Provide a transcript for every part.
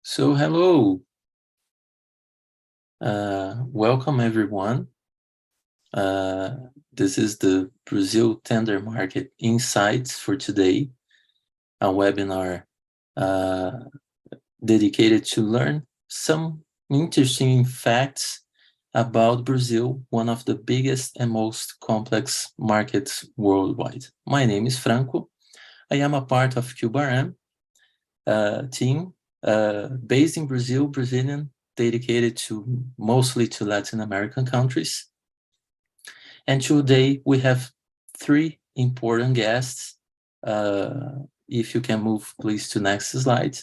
So hello, welcome everyone. This is the Brazil Tender Market Insights for today, a webinar dedicated to learn some interesting facts about Brazil, one of the biggest and most complex markets worldwide. My name is Franco. I am a part of QBRM team based in Brazil, Brazilian, dedicated mostly to Latin American countries. And today we have three important guests. If you can move please to next slide.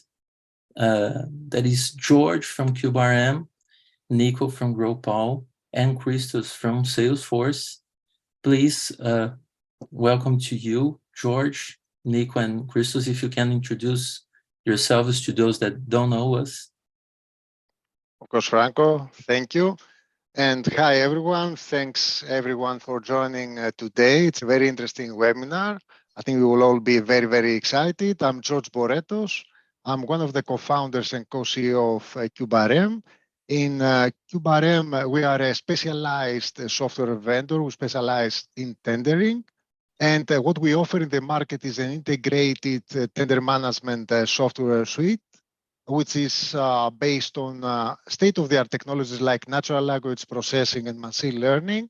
That is George from QBRM, Nico from growpal, and Christos from Salesforce. Please welcome to you, George, Nico, and Christos, if you can introduce yourselves to those that don't know us. Of course, Franco, thank you. And hi, everyone. Thanks, everyone, for joining today. It's a very interesting webinar. I think we will all be very, very excited. I'm George Boretos. I'm one of the co-founders and co-CEO of QBRM. In QBRM, we are a specialized software vendor who specializes in tendering. And what we offer in the market is an integrated tender management software suite, which is based on state-of-the-art technologies like natural language processing and machine learning,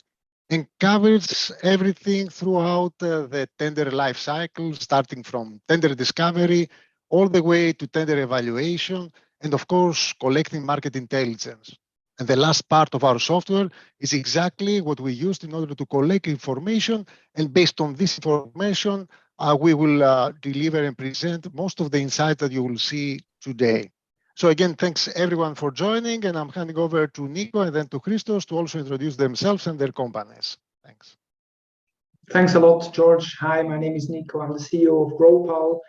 and covers everything throughout the tender life cycle, starting from tender discovery all the way to tender evaluation, and of course, collecting market intelligence. And the last part of our software is exactly what we used in order to collect information, and based on this information, we will deliver and present most of the insights that you will see today. So again, thanks everyone for joining, and I'm handing over to Nico and then to Christos to also introduce themselves and their companies. Thanks. Thanks a lot, George. Hi, my name is Nico. I'm the CEO of growpal.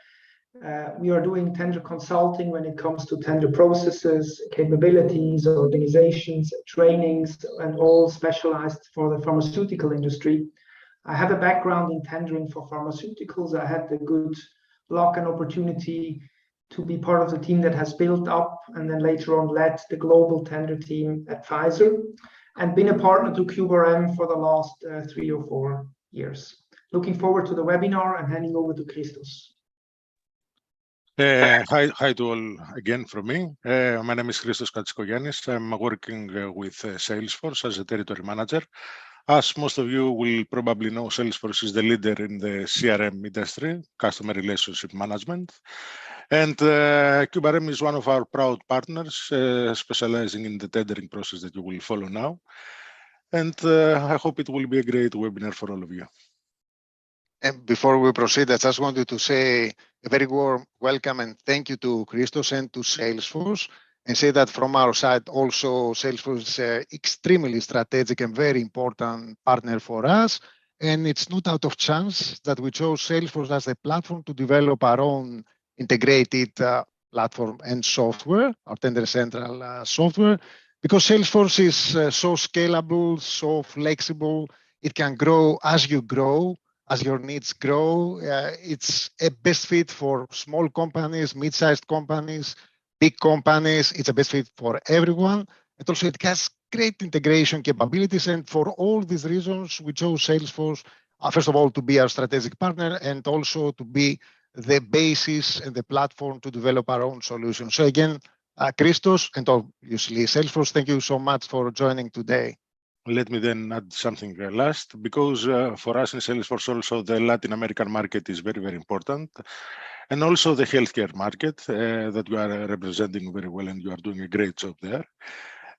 We are doing tender consulting when it comes to tender processes, capabilities, organizations, trainings, and all specialized for the pharmaceutical industry. I have a background in tendering for pharmaceuticals. I had the good luck and opportunity to be part of the team that has built up and then later on led the global tender team at Pfizer, and been a partner to QBRM for the last 3 or 4 years. Looking forward to the webinar and handing over to Christos. Hi to all again from me. My name is Christos Katsikogiannis. I'm working with Salesforce as a territory manager. As most of you will probably know, Salesforce is the leader in the CRM industry, customer relationship management. And QBRM is one of our proud partners, specializing in the tendering process that you will follow now. And I hope it will be a great webinar for all of you. And before we proceed, I just wanted to say a very warm welcome and thank you to Christos and to Salesforce, and say that from our side also Salesforce is an extremely strategic and very important partner for us. And it's not out of chance that we chose Salesforce as a platform to develop our own integrated platform and software, our Tender Central software, because Salesforce is so scalable, so flexible. It can grow as you grow, as your needs grow. It's a best fit for small companies, mid-sized companies, big companies. It's a best fit for everyone. And also it has great integration capabilities. And for all these reasons, we chose Salesforce, first of all, to be our strategic partner and also to be the basis and the platform to develop our own solution. So again, Christos and obviously Salesforce, thank you so much for joining today. Let me then add something last, because for us in Salesforce also the Latin American market is very, very important. And also the healthcare market that you are representing very well, and you are doing a great job there.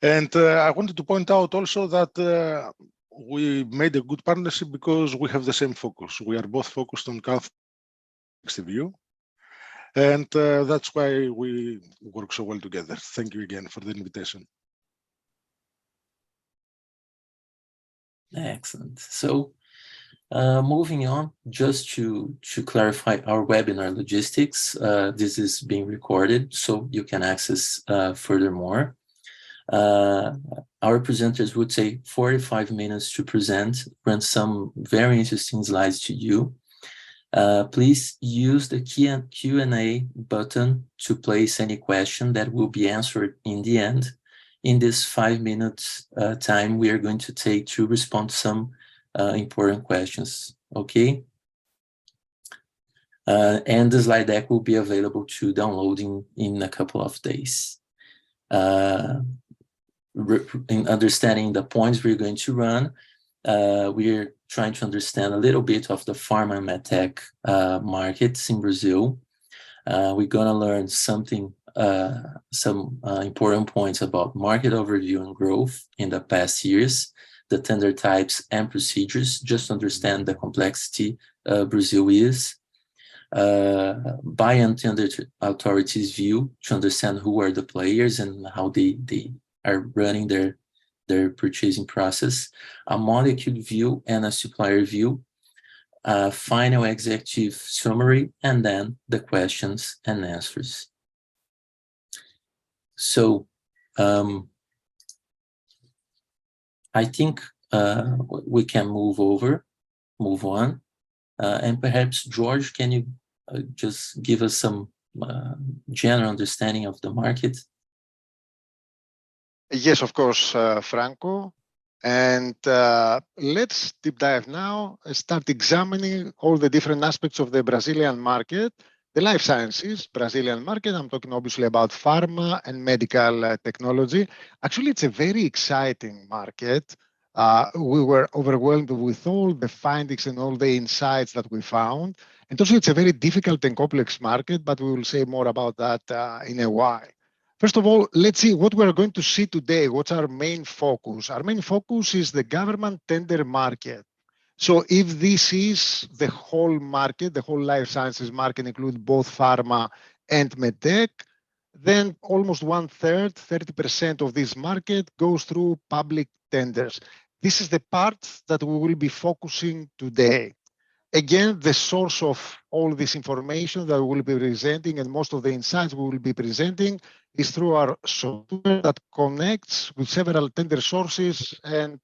And I wanted to point out also that we made a good partnership because we have the same focus. We are both focused on view, and that's why we work so well together. Thank you again for the invitation. Excellent. So moving on, just to clarify our webinar logistics, this is being recorded so you can access furthermore. Our presenters would take 45 minutes to present, run some very interesting slides to you. Please use the Q&A button to place any question that will be answered in the end. In this 5 minutes time, we are going to take to respond to some important questions, okay? And the slide deck will be available to downloading in a couple of days. In understanding the points we're going to run, we're trying to understand a little bit of the pharma and medtech markets in Brazil. We're going to learn something, some important points about market overview and growth in the past years, the tender types and procedures, just to understand the complexity Brazil is. Buy and tender authorities view to understand who are the players and how they are running their purchasing process, a molecule view and a supplier view, a final executive summary, and then the questions and answers. So I think we can move on. And perhaps, George, can you just give us some general understanding of the market? Yes, of course, Franco. And let's deep dive now and start examining all the different aspects of the Brazilian market, the life sciences Brazilian market. I'm talking obviously about pharma and medical technology. Actually, it's a very exciting market. We were overwhelmed with all the findings and all the insights that we found. And also, it's a very difficult and complex market, but we will say more about that in a while. First of all, let's see what we're going to see today. What's our main focus? Our main focus is the government tender market. So if this is the whole market, the whole life sciences market, include both pharma and medtech, then almost 1/3, 30% of this market goes through public tenders. This is the part that we will be focusing today. Again, the source of all this information that we will be presenting and most of the insights we will be presenting is through our software that connects with several tender sources and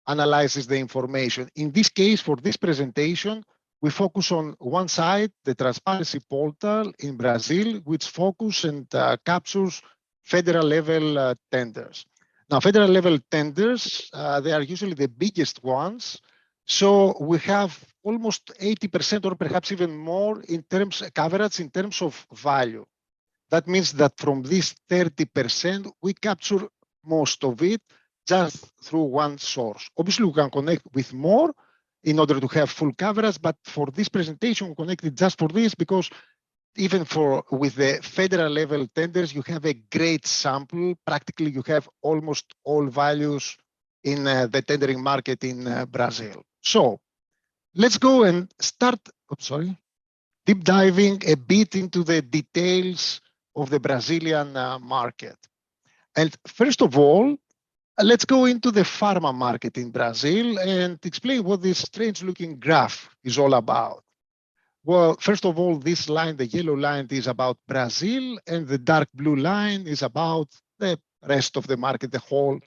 analyzes the information. In this case, for this presentation, we focus on one side, the transparency portal in Brazil, which focuses and captures federal level tenders. Now, federal level tenders, they are usually the biggest ones. So we have almost 80% or perhaps even more in terms of coverage in terms of value. That means that from this 30%, we capture most of it just through one source. Obviously, we can connect with more in order to have full coverage, but for this presentation, we connected just for this because even with the federal level tenders, you have a great sample. Practically, you have almost all values in the tendering market in Brazil. So let's go and start, deep diving a bit into the details of the Brazilian market. And first of all, let's go into the pharma market in Brazil and explain what this strange looking graph is all about. Well, first of all, this line, the yellow line, is about Brazil, and the dark blue line is about the rest of the market, the whole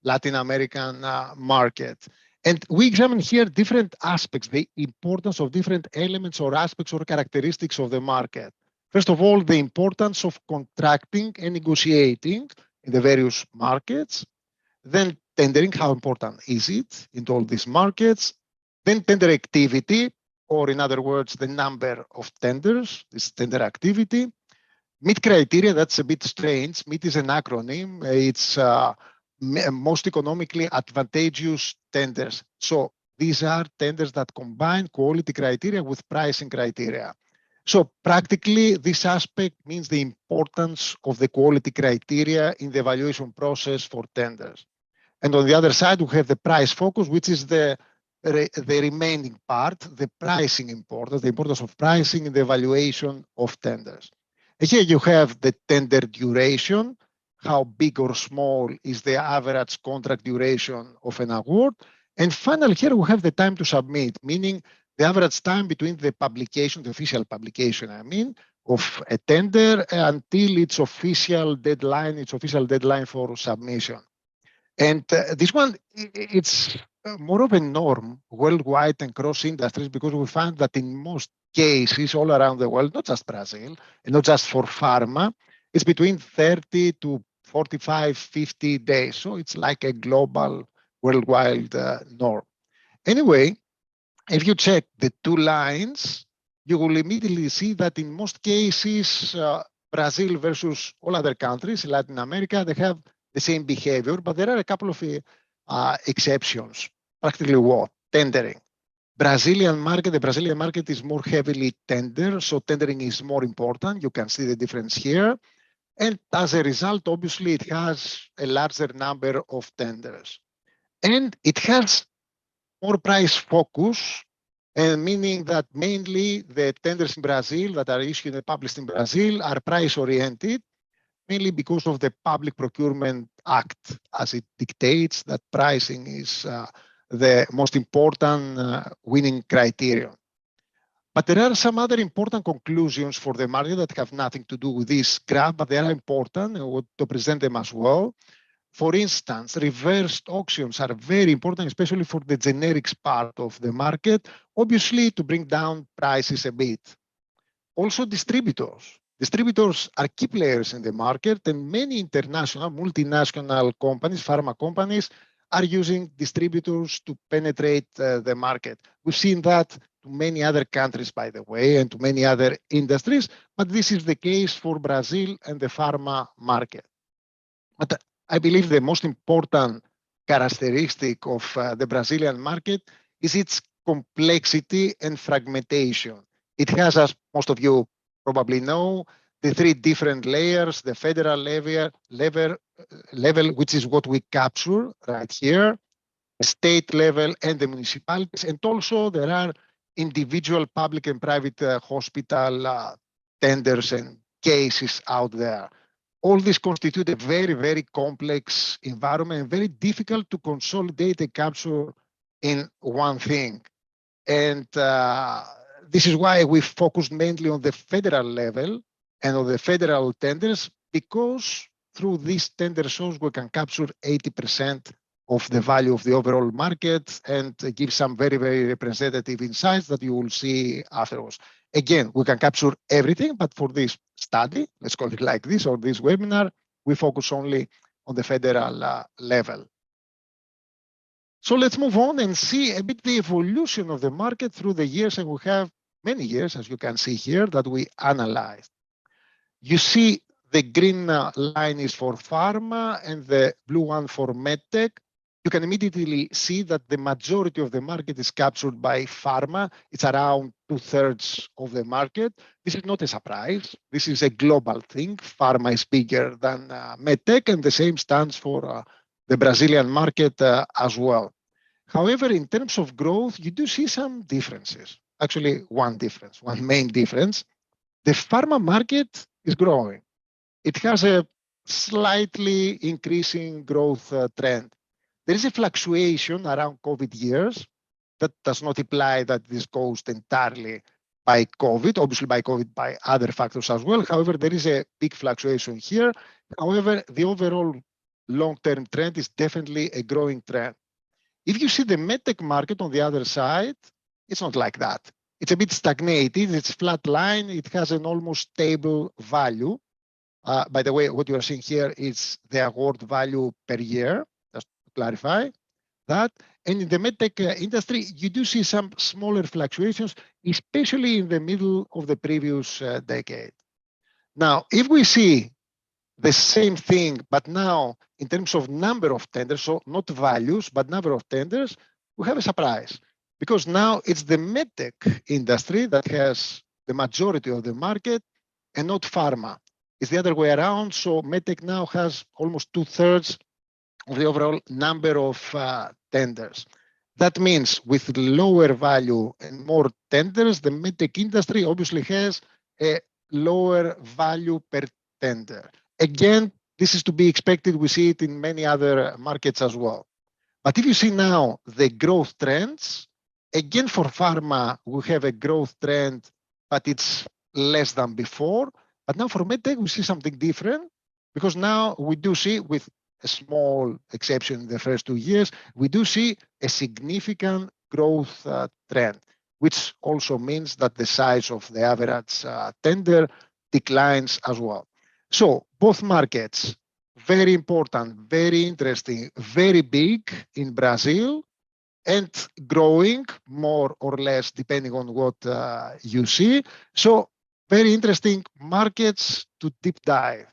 Latin American market. And we examine here different aspects, the importance of different elements or aspects or characteristics of the market. First of all, the importance of contracting and negotiating in the various markets. Then tendering, how important is it in all these markets? Then tender activity, or in other words, the number of tenders, this tender activity. Meet criteria, that's a bit strange. Meet is an acronym. It's most economically advantageous tenders. So these are tenders that combine quality criteria with pricing criteria. So practically, this aspect means the importance of the quality criteria in the evaluation process for tenders. And on the other side, we have the price focus, which is the remaining part, the pricing importance, the importance of pricing in the evaluation of tenders. And here you have the tender duration, how big or small is the average contract duration of an award. And finally, here we have the time to submit, meaning the average time between the publication, the official publication, of a tender until its official deadline for submission. And this one, it's more of a norm worldwide and cross industries because we find that in most cases all around the world, not just Brazil, and not just for pharma. It's between 30 to 45, 50 days. So it's like a global, worldwide norm. Anyway, if you check the two lines, you will immediately see that in most cases, Brazil versus all other countries in Latin America, they have the same behavior, but there are a couple of exceptions. Practically what? Tendering. The Brazilian market is more heavily tender, so tendering is more important. You can see the difference here. And as a result, obviously, it has a larger number of tenders. And it has more price focus, and meaning that mainly the tenders in Brazil that are issued and published in Brazil are price oriented, mainly because of the Public Procurement Act, as it dictates that pricing is the most important winning criterion. But there are some other important conclusions for the market that have nothing to do with this graph, but they are important, and I want to present them as well. For instance, reversed auctions are very important, especially for the generics part of the market, obviously to bring down prices a bit. Also distributors. Distributors are key players in the market, and many international, multinational companies, pharma companies, are using distributors to penetrate the market. We've seen that to many other countries, by the way, and to many other industries, but this is the case for Brazil and the pharma market. But I believe the most important characteristic of the Brazilian market is its complexity and fragmentation. It has, as most of you probably know, the three different layers, the federal level, which is what we capture right here, the state level and the municipalities. And also there are individual public and private hospital tenders and cases out there. All this constitute a very, very complex environment and very difficult to consolidate and capture in one thing. And this is why we focused mainly on the federal level and on the federal tenders, because through these tender shows, we can capture 80% of the value of the overall market and give some very, very representative insights that you will see afterwards. Again, we can capture everything, but for this study, let's call it like this, or this webinar, we focus only on the federal level. So let's move on and see a bit the evolution of the market through the years, and we have many years, as you can see here, that we analyzed. You see the green line is for pharma and the blue one for medtech. You can immediately see that the majority of the market is captured by pharma. It's around 2/3 of the market. This is not a surprise. This is a global thing. Pharma is bigger than medtech, and the same stands for the Brazilian market as well. However, in terms of growth, you do see some differences. Actually, one main difference. The pharma market is growing. It has a slightly increasing growth trend. There is a fluctuation around COVID years. That does not imply that this is caused entirely by COVID, obviously by COVID, by other factors as well. However, there is a big fluctuation here. However, the overall long-term trend is definitely a growing trend. If you see the medtech market on the other side, it's not like that. It's a bit stagnated. It's flat line. It has an almost stable value. By the way, what you are seeing here is the award value per year, just to clarify that. And in the medtech industry, you do see some smaller fluctuations, especially in the middle of the previous decade. Now, if we see the same thing, but now in terms of number of tenders, so not values, but number of tenders, we have a surprise. Because now it's the medtech industry that has the majority of the market and not pharma. It's the other way around. So medtech now has almost 2/3 of the overall number of tenders. That means with lower value and more tenders, the medtech industry obviously has a lower value per tender. Again, this is to be expected. We see it in many other markets as well. But if you see now the growth trends, again, for pharma, we have a growth trend, but it's less than before. But now for medtech, we see something different, because now we do see, with a small exception in the first 2 years, we do see a significant growth trend. which also means that the size of the average tender declines as well. So both markets, very important, very interesting, very big in Brazil, and growing more or less depending on what you see. So very interesting markets to deep dive.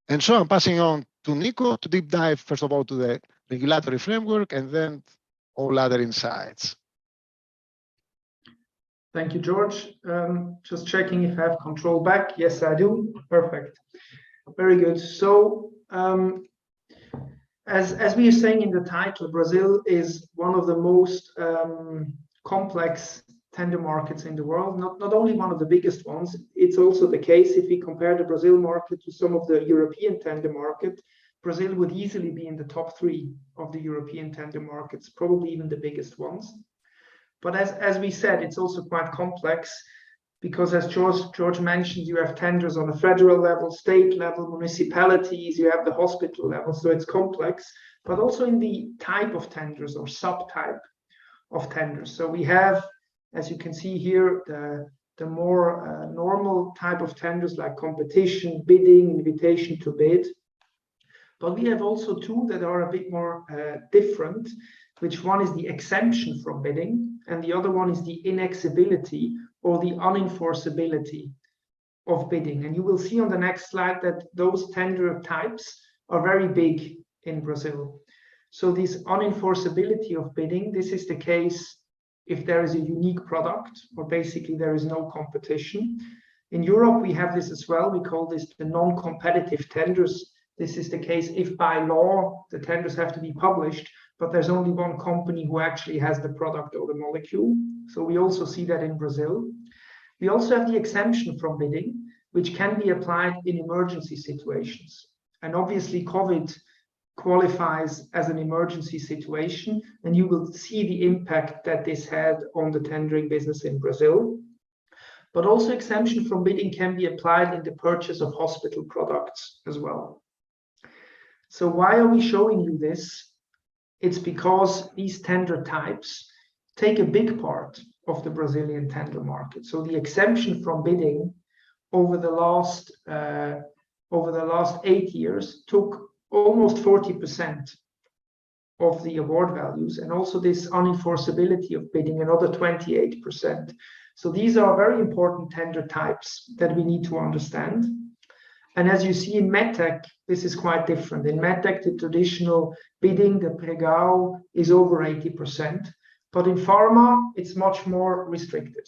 And so I'm passing on to Nico to deep dive, first of all, to the regulatory framework and then all other insights. Thank you, George. Just checking if I have control back. Yes, I do. Perfect. Very good. So as we are saying in the title, Brazil is one of the most complex tender markets in the world, not only one of the biggest ones. It's also the case if we compare the Brazil market to some of the European tender market, Brazil would easily be in the top 3 of the European tender markets, probably even the biggest ones. But as we said, it's also quite complex because as George mentioned, you have tenders on a federal level, state level, municipalities, you have the hospital level, so it's complex, but also in the type of tenders or subtype of tenders. So we have, as you can see here, the more normal type of tenders like competition, bidding, invitation to bid. But we have also 2 that are a bit more different, which one is the exemption from bidding, and the other one is the inexegibility or the unenforceability of bidding. And you will see on the next slide that those tender types are very big in Brazil. So this unenforceability of bidding, this is the case if there is a unique product or basically there is no competition. In Europe, we have this as well. We call this the non-competitive tenders. This is the case if by law the tenders have to be published, but there's only one company who actually has the product or the molecule. So we also see that in Brazil. We also have the exemption from bidding, which can be applied in emergency situations. And obviously COVID qualifies as an emergency situation, and you will see the impact that this had on the tendering business in Brazil. But also exemption from bidding can be applied in the purchase of hospital products as well. So why are we showing you this? It's because these tender types take a big part of the Brazilian tender market. So the exemption from bidding over the last 8 years took almost 40% of the award values, and also this unenforceability of bidding another 28%. So these are very important tender types that we need to understand. And as you see in medtech, this is quite different. In medtech, the traditional bidding, the pregão, is over 80%. But in pharma, it's much more restricted.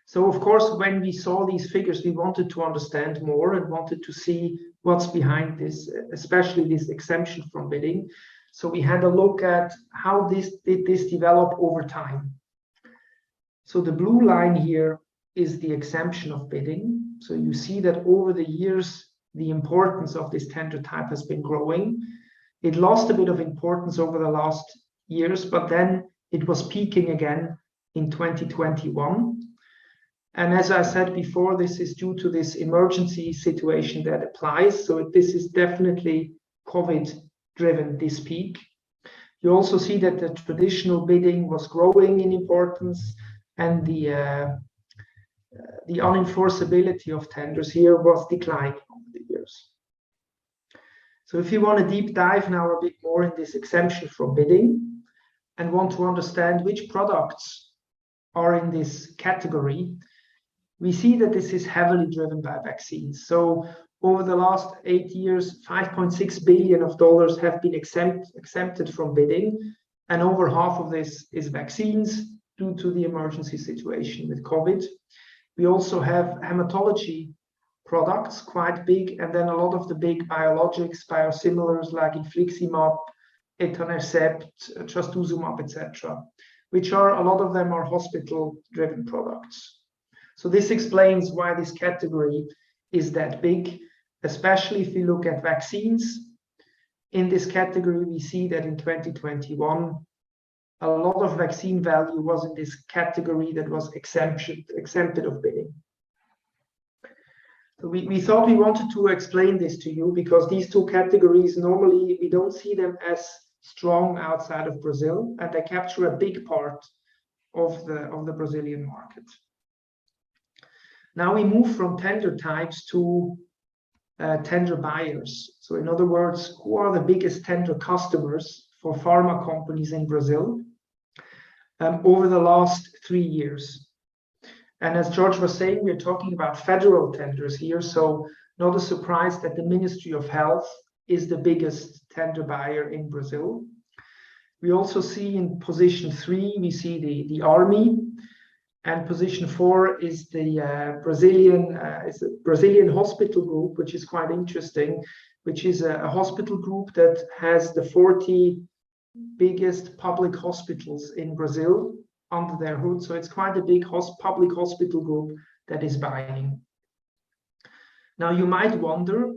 So of course, when we saw these figures, we wanted to understand more and wanted to see what's behind this, especially this exemption from bidding. So we had a look at how did this develop over time. So the blue line here is the exemption of bidding. So you see that over the years, the importance of this tender type has been growing. It lost a bit of importance over the last years, but then it was peaking again in 2021. And as I said before, this is due to this emergency situation that applies. So this is definitely COVID-driven, this peak. You also see that the traditional bidding was growing in importance, and the unenforceability of tenders here was declining over the years. So if you want to deep dive now a bit more in this exemption from bidding and want to understand which products are in this category, we see that this is heavily driven by vaccines. So over the last 8 years, $5.6 billion have been exempted from bidding, and over half of this is vaccines due to the emergency situation with COVID. We also have hematology products, quite big, and then a lot of the big biologics, biosimilars like infliximab, etanercept, trastuzumab, etc., which are, a lot of them are hospital-driven products. So this explains why this category is that big, especially if you look at vaccines. In this category, we see that in 2021, a lot of vaccine value was in this category that was exempted of bidding. So we thought we wanted to explain this to you because these two categories, normally we don't see them as strong outside of Brazil, and they capture a big part of the Brazilian market. Now we move from tender types to tender buyers. So in other words, who are the biggest tender customers for pharma companies in Brazil over the last 3 years? And as George was saying, we're talking about federal tenders here, so not a surprise that the Ministry of Health is the biggest tender buyer in Brazil. We also see in position 3, we see the army, and position 4 is the Brazilian hospital group, which is quite interesting, which is a hospital group that has the 40 biggest public hospitals in Brazil under their hood. So it's quite a big public hospital group that is buying. Now you might wonder,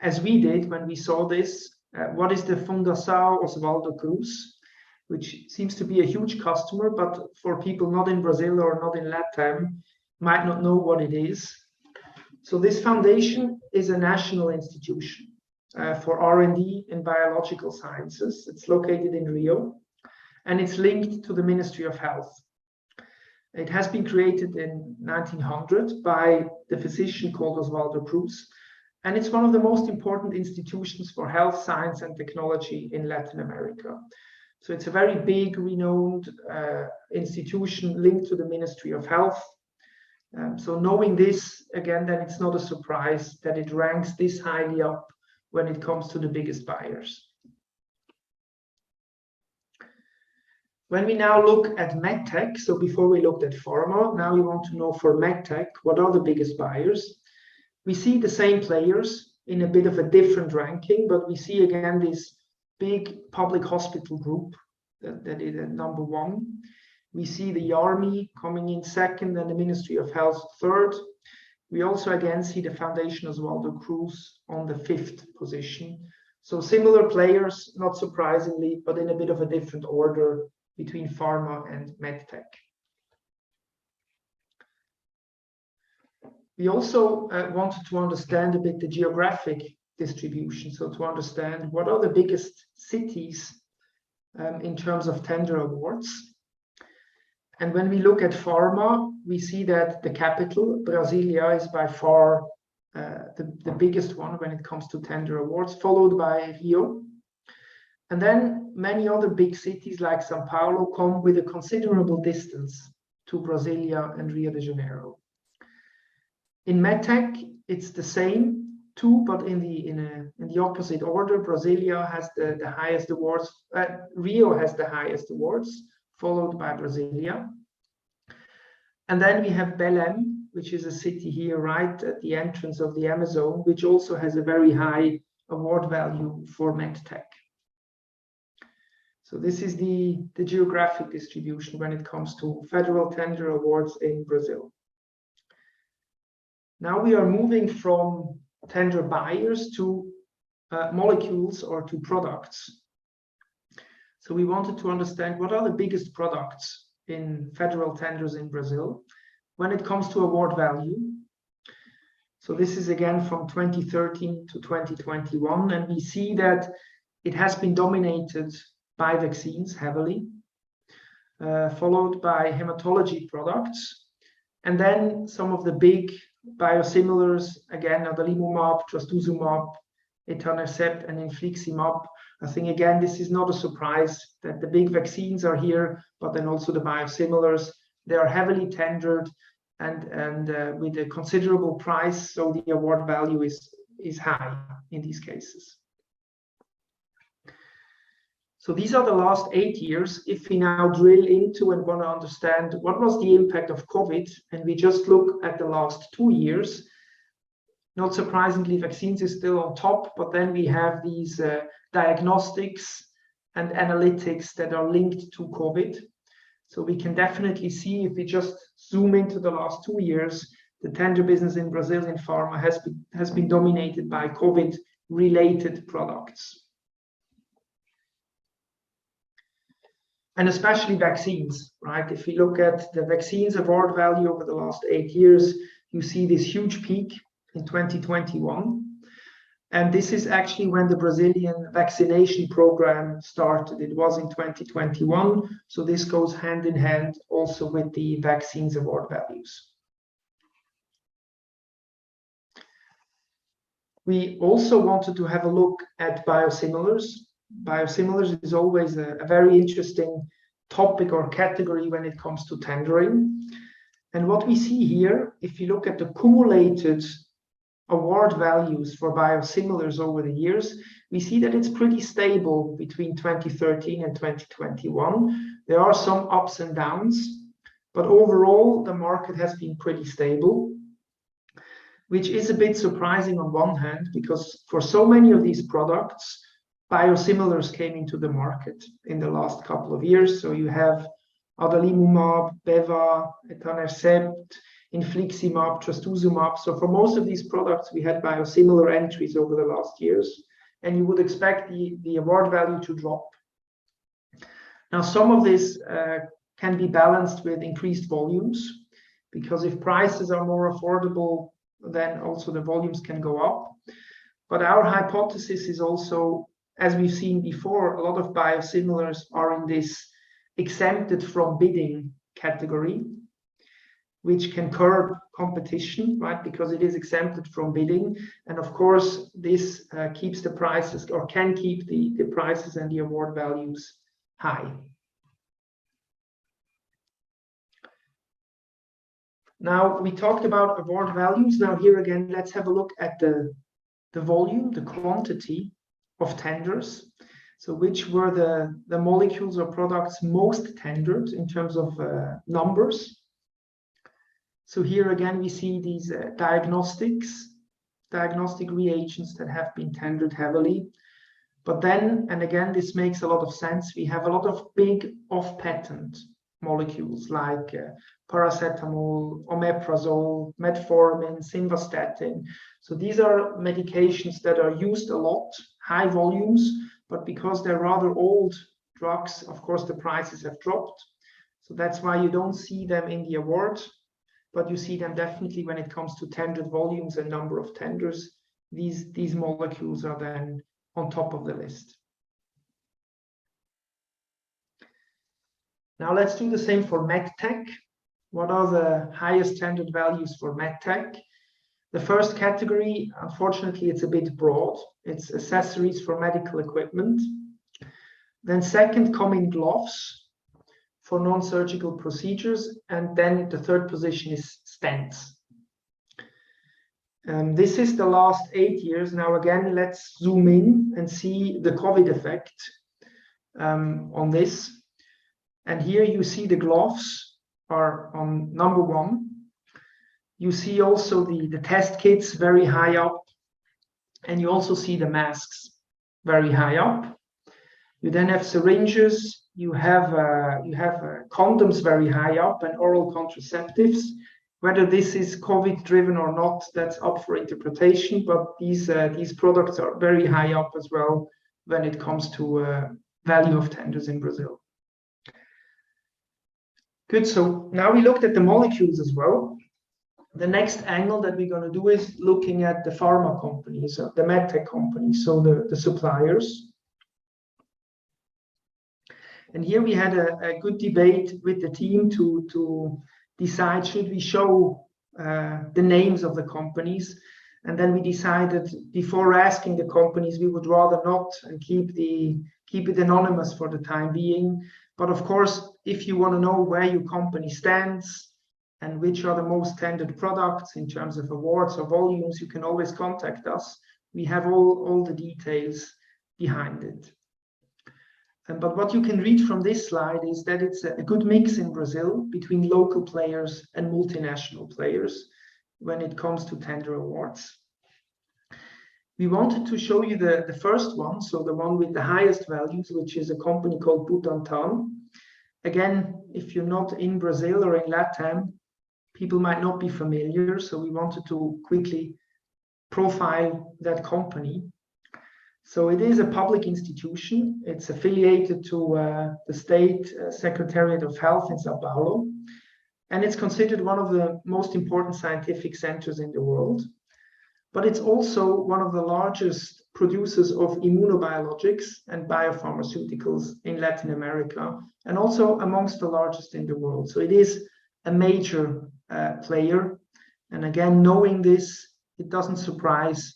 as we did when we saw this, what is the Fundação Oswaldo Cruz, which seems to be a huge customer, but for people not in Brazil or not in LATAM, might not know what it is. So this foundation is a national institution for R&D in biological sciences. It's located in Rio, and it's linked to the Ministry of Health. It has been created in 1900 by the physician called Oswaldo Cruz, and it's one of the most important institutions for health science and technology in Latin America. So it's a very big, renowned institution linked to the Ministry of Health. So knowing this, again, then it's not a surprise that it ranks this highly up when it comes to the biggest buyers. When we now look at medtech, so before we looked at pharma, now we want to know for medtech, what are the biggest buyers? We see the same players in a bit of a different ranking, but we see again this big public hospital group that is at number 1. We see the army coming in second and the Ministry of Health third. We also again see the Foundation Oswaldo Cruz on the 5th position. So similar players, not surprisingly, but in a bit of a different order between pharma and medtech. We also wanted to understand a bit the geographic distribution, so to understand what are the biggest cities in terms of tender awards. And when we look at pharma, we see that the capital, Brasilia, is by far the biggest one when it comes to tender awards, followed by Rio. And then many other big cities like São Paulo come with a considerable distance to Brasilia and Rio de Janeiro. In medtech, it's the same too, but in the opposite order. Brasilia has the highest awards. Rio has the highest awards, followed by Brasilia. And then we have Belém, which is a city here right at the entrance of the Amazon, which also has a very high award value for medtech. So this is the geographic distribution when it comes to federal tender awards in Brazil. Now we are moving from tender buyers to molecules or to products. So we wanted to understand what are the biggest products in federal tenders in Brazil when it comes to award value. So this is again from 2013 to 2021, and we see that it has been dominated by vaccines heavily, followed by hematology products, and then some of the big biosimilars, again, adalimumab, trastuzumab, etanercept, and infliximab. I think, again, this is not a surprise that the big vaccines are here, but then also the biosimilars. They are heavily tendered and with a considerable price, so the award value is high in these cases. So these are the last 8 years. If we now drill into and want to understand what was the impact of COVID, and we just look at the last 2 years, not surprisingly, vaccines is still on top, but then we have these diagnostics and analytics that are linked to COVID. So we can definitely see, if we just zoom into the last 2 years, the tender business in Brazil in pharma has been dominated by COVID-related products. And especially vaccines, right? If we look at the vaccines award value over the last 8 years, you see this huge peak in 2021. And this is actually when the Brazilian vaccination program started. It was in 2021. So this goes hand in hand also with the vaccines award values. We also wanted to have a look at biosimilars. Biosimilars is always a very interesting topic or category when it comes to tendering. And what we see here, if you look at the cumulated award values for biosimilars over the years, we see that it's pretty stable between 2013 and 2021. There are some ups and downs, but overall, the market has been pretty stable, which is a bit surprising on one hand, because for so many of these products, biosimilars came into the market in the last couple of years. So you have adalimumab, beva, etanercept, infliximab, trastuzumab. So for most of these products, we had biosimilar entries over the last years, and you would expect the award value to drop. Now, some of this can be balanced with increased volumes, because if prices are more affordable, then also the volumes can go up. But our hypothesis is also, as we've seen before, a lot of biosimilars are in this exempted from bidding category, which can curb competition, right? Because it is exempted from bidding. And of course, this keeps the prices, or can keep the prices and the award values high. Now, we talked about award values. Now here again, let's have a look at the volume, the quantity of tenders. So which were the molecules or products most tendered in terms of numbers. So here again, we see these diagnostic reagents that have been tendered heavily. But then, and again, this makes a lot of sense, we have a lot of big off-patent molecules like paracetamol, omeprazole, metformin, simvastatin. So these are medications that are used a lot, high volumes, but because they're rather old drugs, of course, the prices have dropped. So that's why you don't see them in the award, but you see them definitely when it comes to tendered volumes and number of tenders. These molecules are then on top of the list. Now let's do the same for medtech. What are the highest tendered values for medtech? The first category, unfortunately, it's a bit broad. It's accessories for medical equipment. Then second come in gloves for non-surgical procedures. And then the third position is stents. This is the last 8 years. Now again, let's zoom in and see the COVID effect on this. And here you see the gloves are on number 1. You see also the test kits very high up. And you also see the masks very high up. You then have syringes. You have condoms very high up and oral contraceptives. Whether this is COVID driven or not, that's up for interpretation. But these products are very high up as well when it comes to value of tenders in Brazil. Good, so now we looked at the molecules as well. The next angle that we're going to do is looking at the pharma companies, the medtech companies, so the suppliers. And here we had a good debate with the team to decide, should we show the names of the companies? And then we decided, before asking the companies, we would rather not and keep it anonymous for the time being. But of course, if you want to know where your company stands and which are the most tendered products in terms of awards or volumes, you can always contact us. We have all the details behind it. But what you can read from this slide is that it's a good mix in Brazil between local players and multinational players when it comes to tender awards. We wanted to show you the first one, so the one with the highest values, which is a company called Butantan. Again, if you're not in Brazil or in LATAM, people might not be familiar, so we wanted to quickly profile that company. So it is a public institution. It's affiliated to the State Secretariat of Health in Sao Paulo, and it's considered one of the most important scientific centers in the world. but it's also one of the largest producers of immunobiologics and biopharmaceuticals in Latin America, and also amongst the largest in the world. So it is a major player. And again, knowing this, it doesn't surprise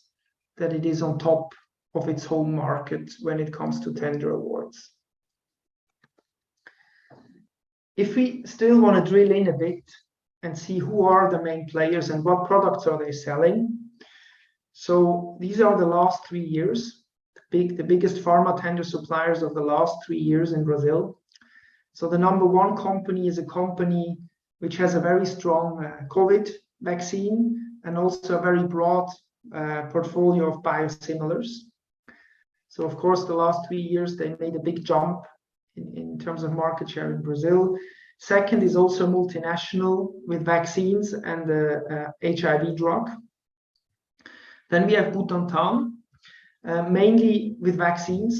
that it is on top of its home market when it comes to tender awards. If we still want to drill in a bit and see who are the main players and what products are they selling. So these are the last 3 years, the biggest pharma tender suppliers of the last 3 years in Brazil. So the number one company is a company which has a very strong COVID vaccine and also a very broad portfolio of biosimilars. So of course, the last 3 years, they made a big jump in terms of market share in Brazil. Second is also multinational with vaccines and the HIV drug. Then we have Butantan, mainly with vaccines.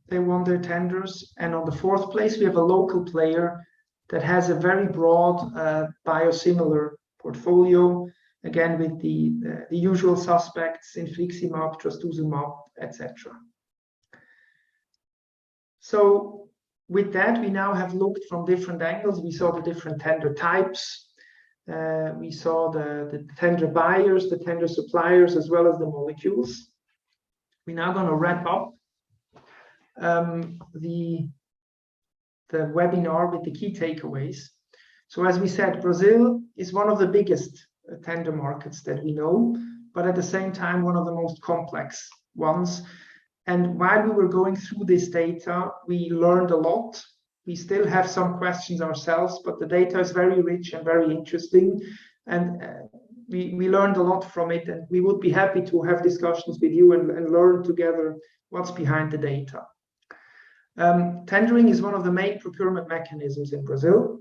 They won their tenders. And on the fourth place, we have a local player that has a very broad biosimilar portfolio, again with the usual suspects, infliximab, trastuzumab, etc. So with that, we now have looked from different angles. We saw the different tender types. We saw the tender buyers, the tender suppliers, as well as the molecules. We're now going to wrap up the webinar with the key takeaways. So as we said, Brazil is one of the biggest tender markets that we know, but at the same time, one of the most complex ones. And while we were going through this data, we learned a lot. We still have some questions ourselves, but the data is very rich and very interesting. And we learned a lot from it, and we would be happy to have discussions with you and learn together what's behind the data. Tendering is one of the main procurement mechanisms in Brazil.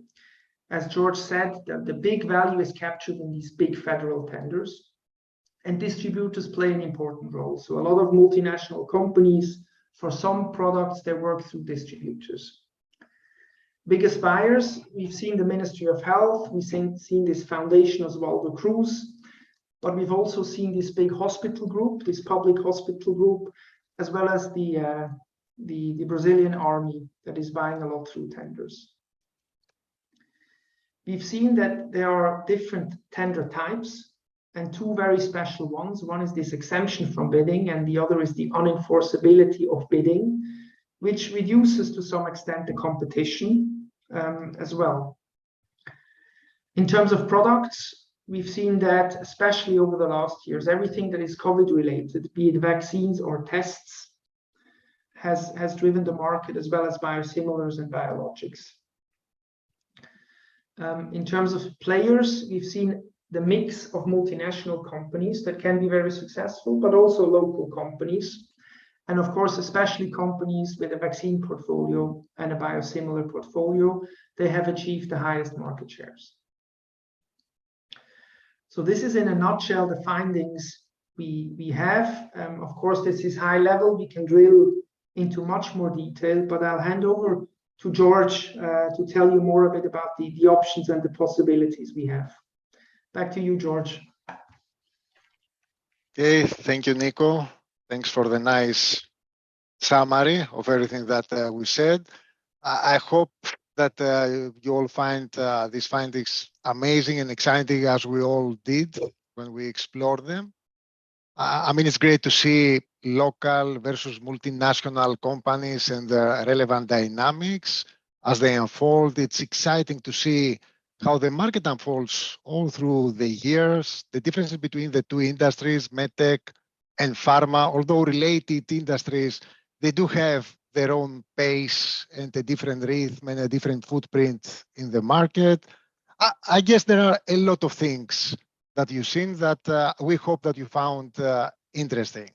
As George said, the big value is captured in these big federal tenders, and distributors play an important role. So a lot of multinational companies, for some products, they work through distributors. Biggest buyers, we've seen the Ministry of Health, we've seen this foundation Oswaldo Cruz, but we've also seen this big hospital group, this public hospital group, as well as the Brazilian army that is buying a lot through tenders. We've seen that there are different tender types and two very special ones. One is this exemption from bidding, and the other is the unenforceability of bidding, which reduces to some extent the competition as well. In terms of products, we've seen that, especially over the last years, everything that is COVID related, be it vaccines or tests, has driven the market, as well as biosimilars and biologics. In terms of players, we've seen the mix of multinational companies that can be very successful, but also local companies. And of course, especially companies with a vaccine portfolio and a biosimilar portfolio, they have achieved the highest market shares. So this is in a nutshell the findings we have. Of course, this is high level. We can drill into much more detail, but I'll hand over to George to tell you more a bit about the options and the possibilities we have. Back to you, George. Okay, thank you, Nico. Thanks for the nice summary of everything that we said. I hope that you all find these findings amazing and exciting, as we all did when we explored them. I mean, it's great to see local versus multinational companies and the relevant dynamics as they unfold. It's exciting to see how the market unfolds all through the years, the differences between the two industries, medtech and pharma. Although related industries, they do have their own pace and a different rhythm and a different footprint in the market. I guess there are a lot of things that you've seen that we hope that you found interesting.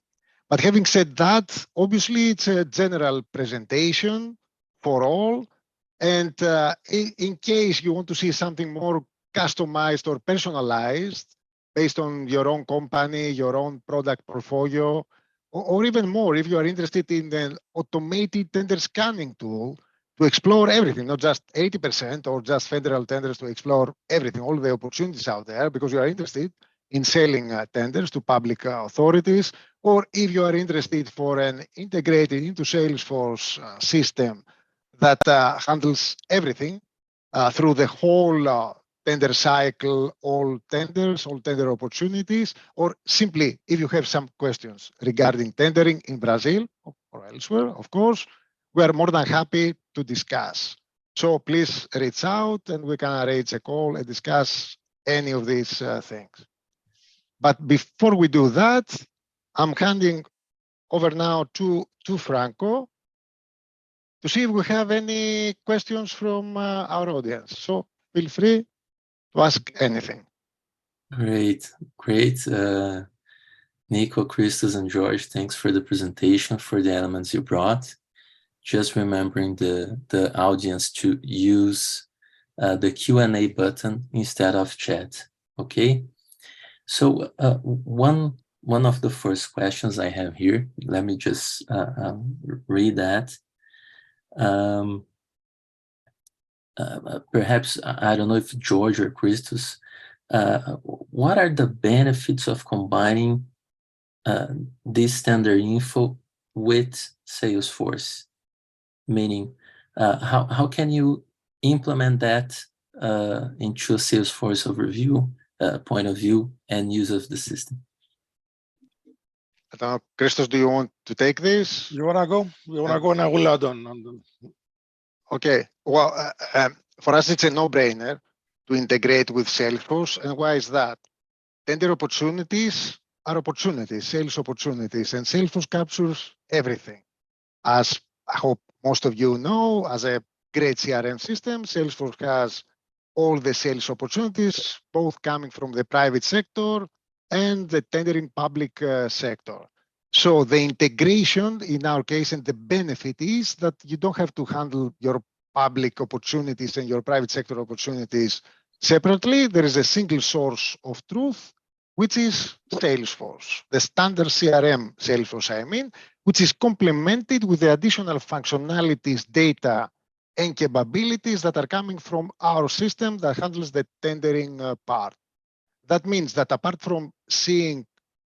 But having said that, obviously it's a general presentation for all. And in case you want to see something more customized or personalized based on your own company, your own product portfolio, or even more, if you are interested in an automated tender scanning tool to explore everything, not just 80% or just federal tenders, to explore everything, all the opportunities out there, because you are interested in selling tenders to public authorities, or if you are interested for an integrated into Salesforce system that handles everything through the whole tender cycle, all tenders, all tender opportunities, or simply if you have some questions regarding tendering in Brazil or elsewhere, of course, we are more than happy to discuss. So please reach out and we can arrange a call and discuss any of these things. But before we do that, I'm handing over now to Franco to see if we have any questions from our audience. So feel free to ask anything. Great. Nico, Christos, and George, thanks for the presentation, for the elements you brought. Just remembering the audience to use the Q&A button instead of chat, okay? So one of the first questions I have here, let me just read that. Perhaps, I don't know if George or Christos, what are the benefits of combining this standard info with Salesforce? Meaning, how can you implement that into a Salesforce overview, point of view, and use of the system? Christos, do you want to take this? You wanna go? You wanna go, and I will add on. Okay. Well, for us, it's a no-brainer to integrate with Salesforce. And why is that? Tender opportunities are opportunities, sales opportunities, and Salesforce captures everything. As I hope most of you know, as a great CRM system, Salesforce has all the sales opportunities, both coming from the private sector and the tendering public sector. So the integration in our case and the benefit is that you don't have to handle your public opportunities and your private sector opportunities separately. There is a single source of truth, which is Salesforce, the standard CRM Salesforce, I mean, which is complemented with the additional functionalities, data, and capabilities that are coming from our system that handles the tendering part. That means that apart from seeing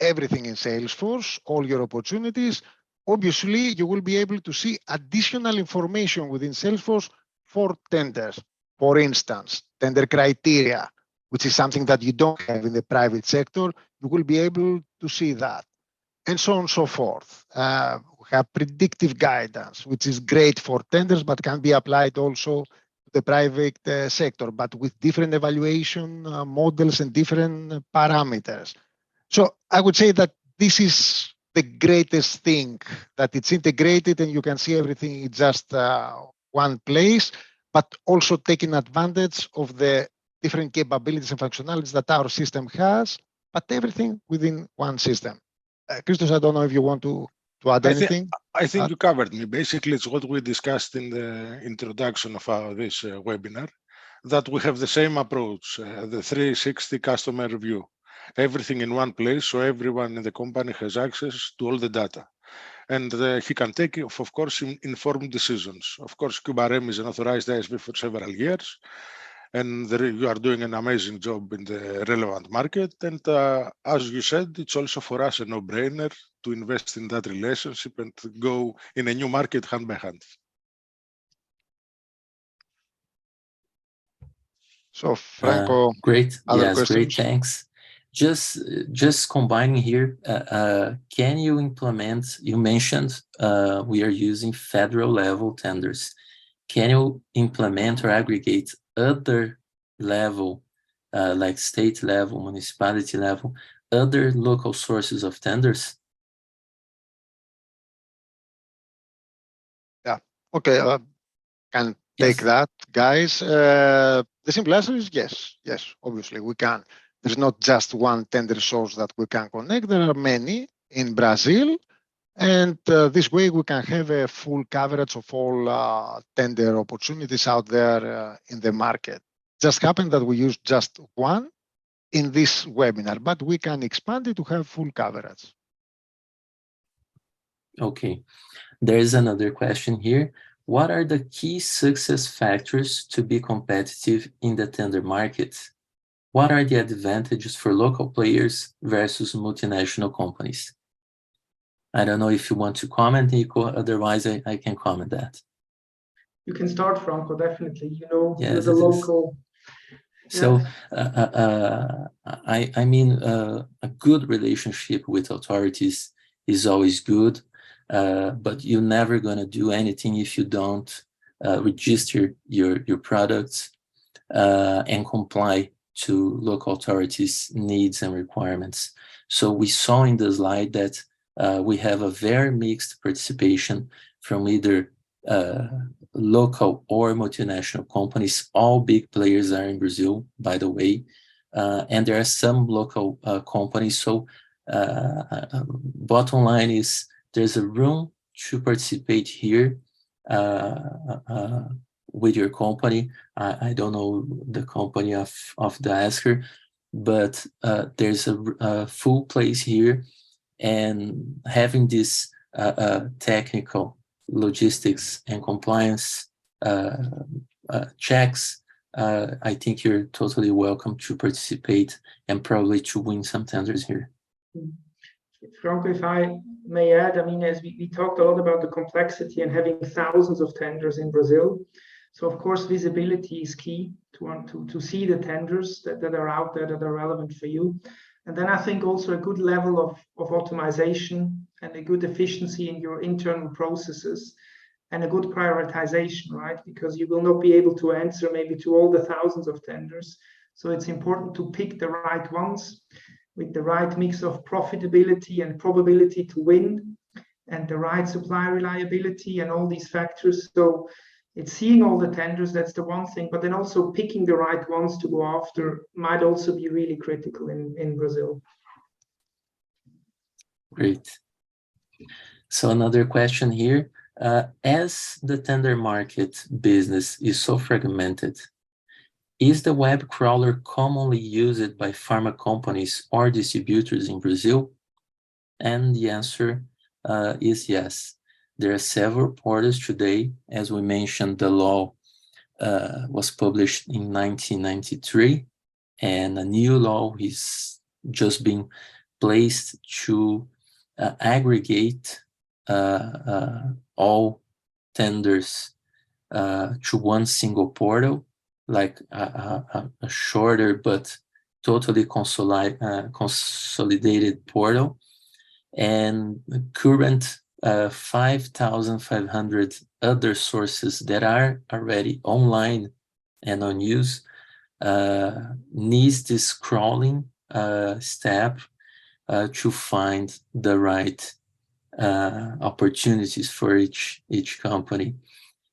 everything in Salesforce, all your opportunities, obviously you will be able to see additional information within Salesforce for tenders. For instance, tender criteria, which is something that you don't have in the private sector, you will be able to see that, and so on and so forth. We have predictive guidance, which is great for tenders, but can be applied also to the private sector, but with different evaluation models and different parameters. So I would say that this is the greatest thing, that it's integrated and you can see everything in just one place, but also taking advantage of the different capabilities and functionalities that our system has, but everything within one system. Christos, I don't know if you want to add anything. I think you covered me. Basically, it's what we discussed in the introduction of this webinar, that we have the same approach, the 360 customer view. Everything in one place, so everyone in the company has access to all the data. And he can take, of course, informed decisions. Of course, QBRM is an authorized ISV for several years, and you are doing an amazing job in the relevant market. And as you said, it's also for us a no-brainer to invest in that relationship and to go in a new market hand by hand. So Franco, great. Other yes, questions? Great, thanks. Just combining here, can you implement, you mentioned we are using federal level tenders. Can you implement or aggregate other level, like state level, municipality level, other local sources of tenders? Yeah, okay, can take that, guys. The simple answer is yes, obviously we can. There's not just one tender source that we can connect. There are many in Brazil, and this way we can have a full coverage of all tender opportunities out there in the market. Just happened that we use just one in this webinar, but we can expand it to have full coverage. Okay, there is another question here. What are the key success factors to be competitive in the tender market? what are the advantages for local players versus multinational companies? I don't know if you want to comment, Nico, otherwise I can comment that. You can start, Franco, definitely. You know, Yes, you're the local. So, I mean, a good relationship with authorities is always good, but you're never going to do anything if you don't register your products and comply to local authorities' needs and requirements. So we saw in the slide that we have a very mixed participation from either local or multinational companies. All big players are in Brazil, by the way, and there are some local companies. So bottom line is there's a room to participate here with your company. I don't know the company of the asker, but there's a full place here, and having this technical logistics and compliance checks, I think you're totally welcome to participate and probably to win some tenders here. Franco, if I may add, I mean, as we talked a lot about the complexity and having thousands of tenders in Brazil. So of course, visibility is key to see the tenders that are out there that are relevant for you. And then I think also a good level of optimization and a good efficiency in your internal processes and a good prioritization, right? Because you will not be able to answer maybe to all the thousands of tenders. So it's important to pick the right ones with the right mix of profitability and probability to win and the right supply reliability and all these factors. So it's seeing all the tenders, that's the one thing, but then also picking the right ones to go after might also be really critical in Brazil. Great. So another question here. As the tender market business is so fragmented, is the web crawler commonly used by pharma companies or distributors in Brazil? And the answer is yes. There are several portals today. As we mentioned, the law was published in 1993, and a new law is just being placed to aggregate all tenders to one single portal, like a shorter but totally consolidated portal. And current 5,500 other sources that are already online and on use needs this crawling step to find the right opportunities for each company.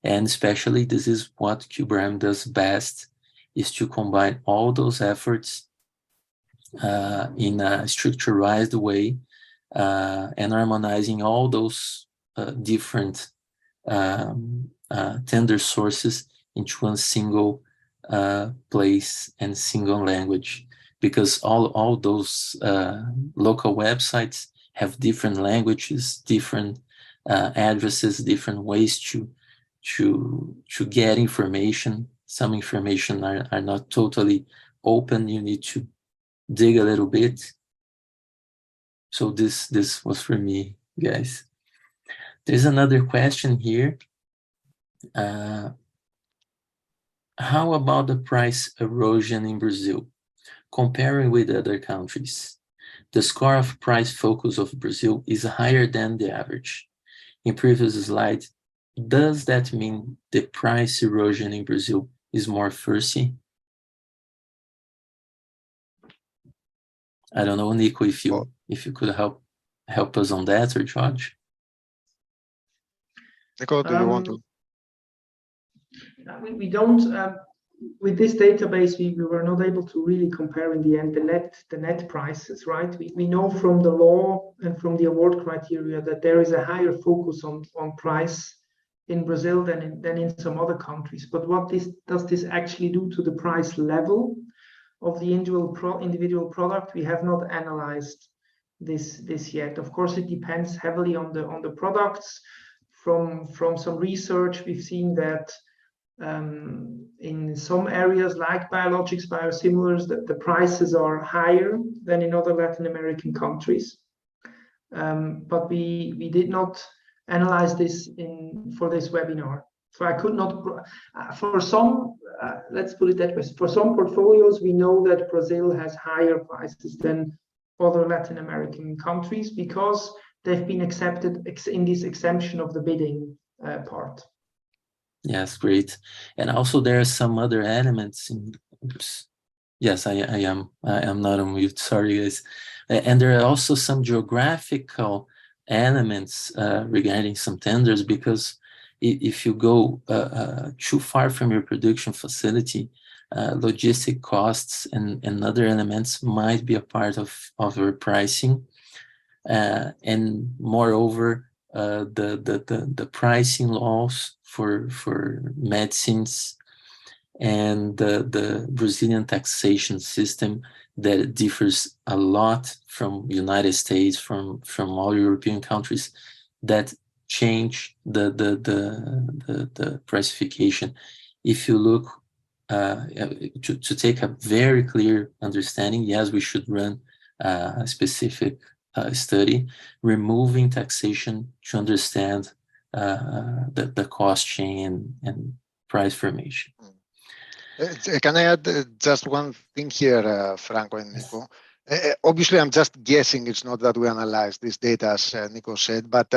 And especially this is what QBRAM does best, is to combine all those efforts in a structured way and harmonizing all those different tender sources into one single place and single language, because all those local websites have different languages, different addresses, different ways to get information. Some information are not totally open. You need to dig a little bit. So this was for me, guys. There's another question here. How about the price erosion in Brazil, comparing with other countries? The score of price focus of Brazil is higher than the average. In previous slide, does that mean the price erosion in Brazil is more fussy? I don't know, Nico, if you could help us on that, or George. Nico, do you want to? We don't. With this database, we were not able to really compare in the end the net prices, right? We know from the law and from the award criteria that there is a higher focus on price in Brazil than in some other countries. But what does this actually do to the price level of the individual product? We have not analyzed this yet. Of course, it depends heavily on the products. From some research, we've seen that In some areas like biologics, biosimilars, the prices are higher than in other Latin American countries. But we did not analyze this for this webinar. So I could not, for some, let's put it that way, for some portfolios, we know that Brazil has higher prices than other Latin American countries because they've been accepted in this exemption of the bidding part. Yes, great. And also there are some other elements in, oops. Yes, I am not on mute, sorry guys. And there are also some geographical elements regarding some tenders, because if you go too far from your production facility, logistic costs and other elements might be a part of your pricing. And moreover, the pricing laws for medicines and the Brazilian taxation system that differs a lot from United States, from all European countries, that change the pricification. If you look to take a very clear understanding, yes, we should run a specific study, removing taxation to understand the cost chain and price formation. Can I add just one thing here, Franco and Nico? Obviously, I'm just guessing. It's not that we analyze this data, as Nico said, but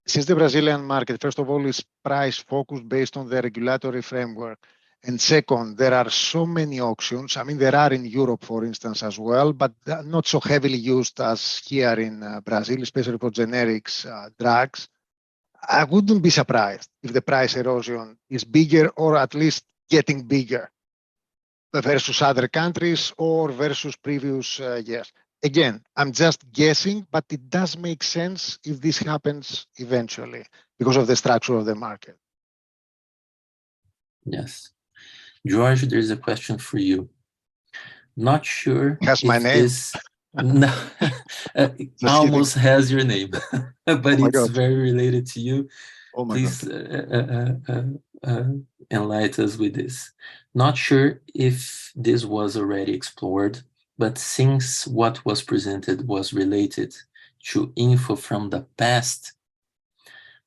since the Brazilian market, first of all, is price focused based on the regulatory framework. And second, there are so many auctions. I mean, there are in Europe, for instance, as well, but not so heavily used as here in Brazil, especially for generics drugs. I wouldn't be surprised if the price erosion is bigger, or at least getting bigger versus other countries or versus previous years. Again, I'm just guessing, but it does make sense if this happens eventually because of the structure of the market. Yes. George, there's a question for you. Not sure Has my name? This no, almost has your name, but it's very related to you. Oh my Please God. enlighten us with this. Not sure if this was already explored, but since what was presented was related to info from the past,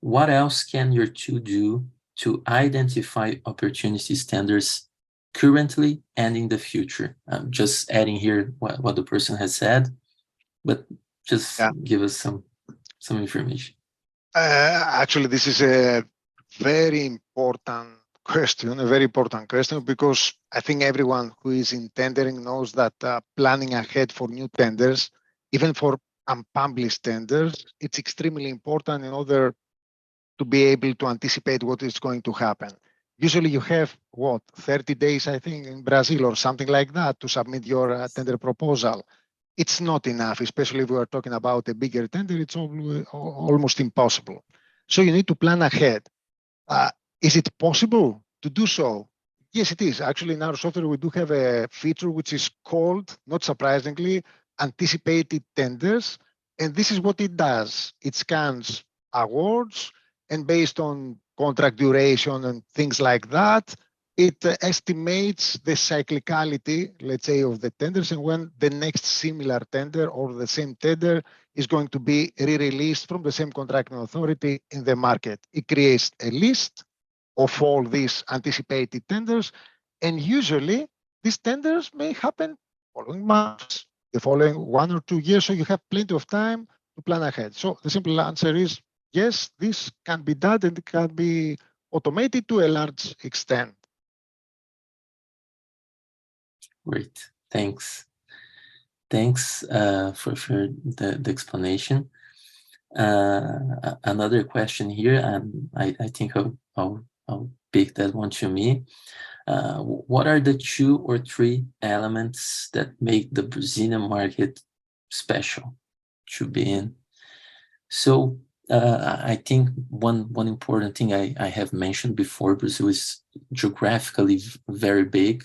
what else can your two do to identify opportunity standards currently and in the future? I'm just adding here what the person has said, but just give us some information. Actually, this is a very important question, because I think everyone who is in tendering knows that planning ahead for new tenders, even for unpublished tenders, it's extremely important in order to be able to anticipate what is going to happen. Usually you have, 30 days, I think, in Brazil or something like that to submit your tender proposal. It's not enough, especially if we are talking about a bigger tender, it's almost impossible. So you need to plan ahead. Is it possible to do so? Yes, it is. Actually, in our software, we do have a feature which is called, not surprisingly, anticipated tenders. And this is what it does. It scans awards, and based on contract duration and things like that, it estimates the cyclicality, let's say, of the tenders, and when the next similar tender or the same tender is going to be re-released from the same contracting authority in the market. It creates a list of all these anticipated tenders, and usually these tenders may happen following months, the following 1 or 2 years, so you have plenty of time to plan ahead. So the simple answer is yes, this can be done, and it can be automated to a large extent. Great, thanks. Thanks for the explanation. Another question here, and I think I'll pick that one to me. What are the 2 or 3 elements that make the Brazilian market special to be in? So I think one important thing I have mentioned before, Brazil is geographically very big.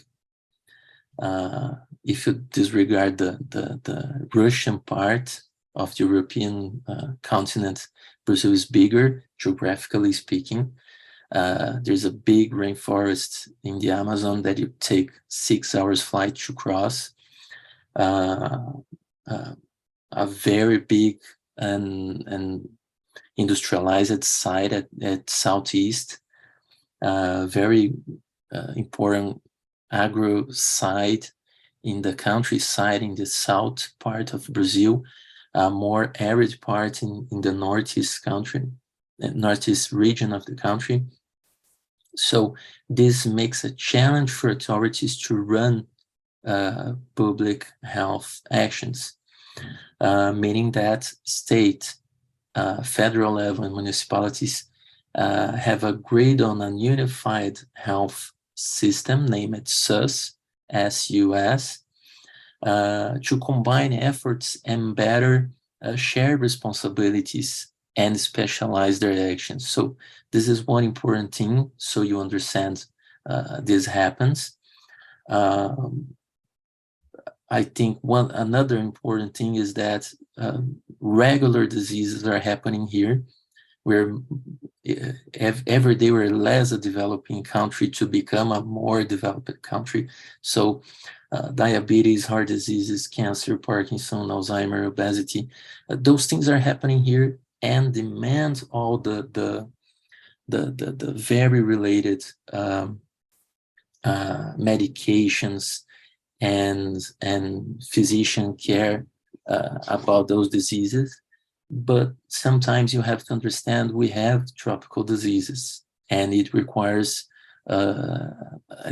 If you disregard the Russian part of the European continent, Brazil is bigger, geographically speaking. There's a big rainforest in the Amazon that you take 6 hours flight to cross. A very big and industrialized site at Southeast, very important agro site in the countryside in the south part of Brazil, a more arid part in the northeast region of the country. So this makes a challenge for authorities to run public health actions, meaning that state, federal level and municipalities have agreed on a unified health system named SUS, S-U-S, to combine efforts and better share responsibilities and specialize their actions. So this is one important thing, so you understand this happens. I think another important thing is that regular diseases are happening here. Every day we're less a developing country to become a more developed country. So diabetes, heart diseases, cancer, Parkinson, Alzheimer, obesity, those things are happening here and demand all the very related medications and physician care about those diseases. But sometimes you have to understand we have tropical diseases, and it requires a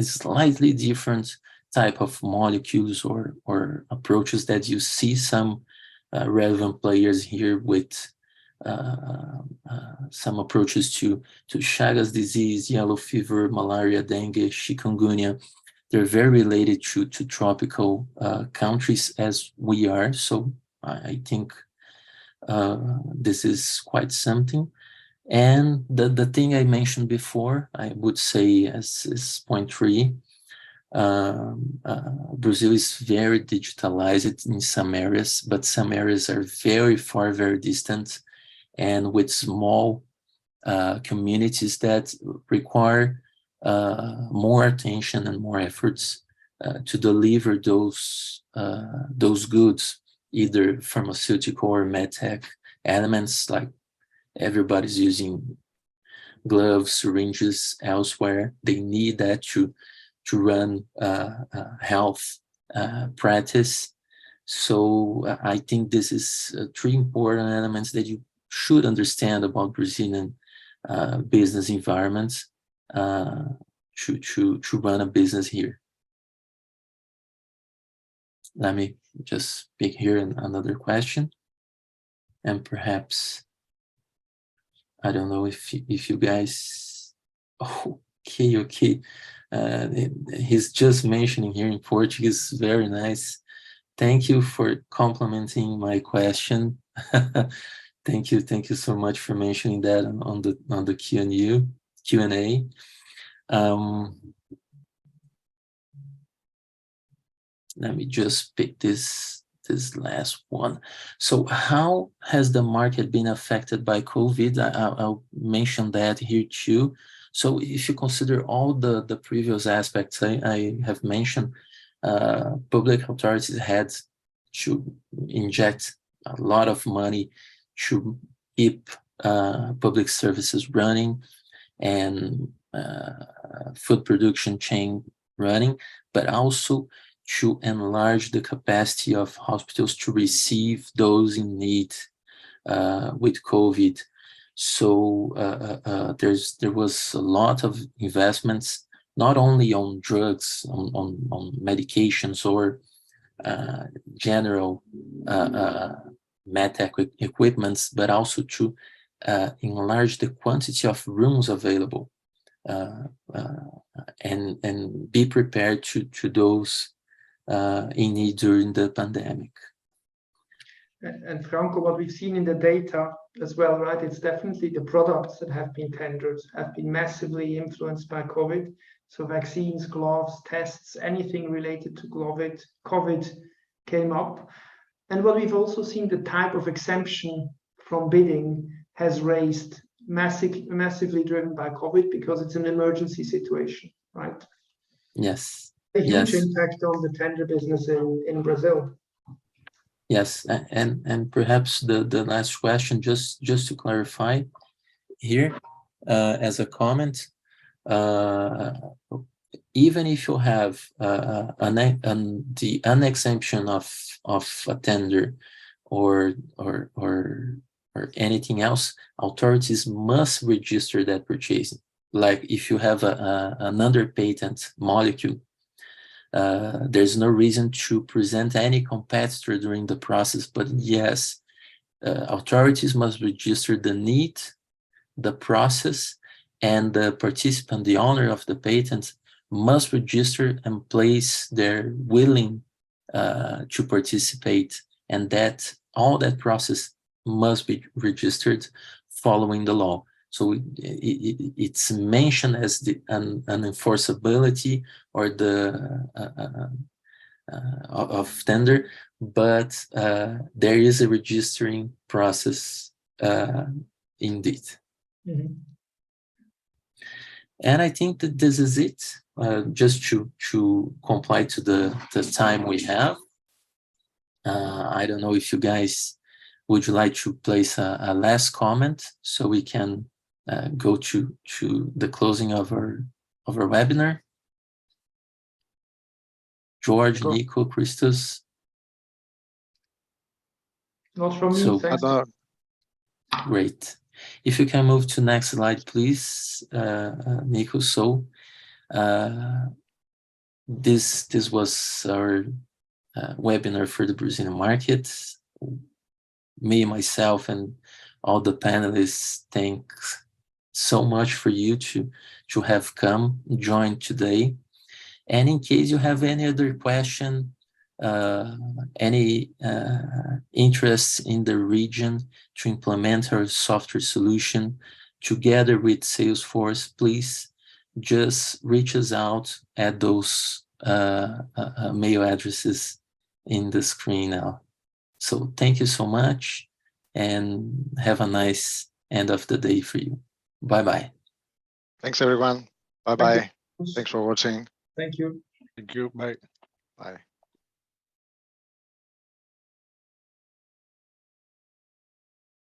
slightly different type of molecules or approaches that you see some relevant players here with some approaches to Chagas disease, yellow fever, malaria, dengue, chikungunya. They're very related to tropical countries as we are. So I think this is quite something. And the thing I mentioned before, I would say as point 3, Brazil is very digitalized in some areas, but some areas are very far, very distant, and with small communities that require more attention and more efforts to deliver those goods, either pharmaceutical or medtech elements, like everybody's using gloves, syringes elsewhere. They need that to run health practice. So I think this is 3 important elements that you should understand about Brazilian business environments to run a business here. Let me just pick here another question, and perhaps I don't know if you guys. Okay. He's just mentioning here in Portuguese. Very nice. Thank you for complimenting my question. Thank you so much for mentioning that on the Q&A. Let me just pick this last one. So how has the market been affected by COVID? I'll mention that here too. So if you consider all the previous aspects I have mentioned, public authorities had to inject a lot of money to keep public services running and food production chain running, but also to enlarge the capacity of hospitals to receive those in need with COVID. So there was a lot of investments, not only on drugs, on medications or general medtech equipments, but also to enlarge the quantity of rooms available and be prepared to those in need during the pandemic. And Franco, what we've seen in the data as well, right? It's definitely the products that have been tendered have been massively influenced by COVID. So vaccines, gloves, tests, anything related to COVID came up. And what we've also seen, the type of exemption from bidding has raised massively driven by COVID because it's an emergency situation, right? Yes. A huge Yes. impact on the tender business in Brazil. Yes, and perhaps the last question, just to clarify here, as a comment, even if you have the unexemption of a tender or anything else, authorities must register that purchasing. Like if you have an under patent molecule, there's no reason to present any competitor during the process, but yes, authorities must register the need, the process, and the participant, the owner of the patent, must register and place their willing to participate, and that all that process must be registered following the law. So it's mentioned as an enforceability or the of tender, but there is a registering process indeed. Mm-hmm. And I think that this is it. Just to comply to the time we have. I don't know if you guys would like to place a last comment so we can go to the closing of our webinar. George, Nico, Christos. Not from me, So, thanks. Great. If you can move to next slide, please, Nico. So, this was our webinar for the Brazilian market. Me, myself, and all the panelists, thanks so much for you to have come, joined today. And in case you have any other question, any interest in the region to implement our software solution together with Salesforce, please just reach us out at those mail addresses in the screen now. So thank you so much and have a nice end of the day for you. Bye-bye. Thanks, everyone. Bye-bye. Thanks for watching. Thank you. Thank you. Bye. Bye.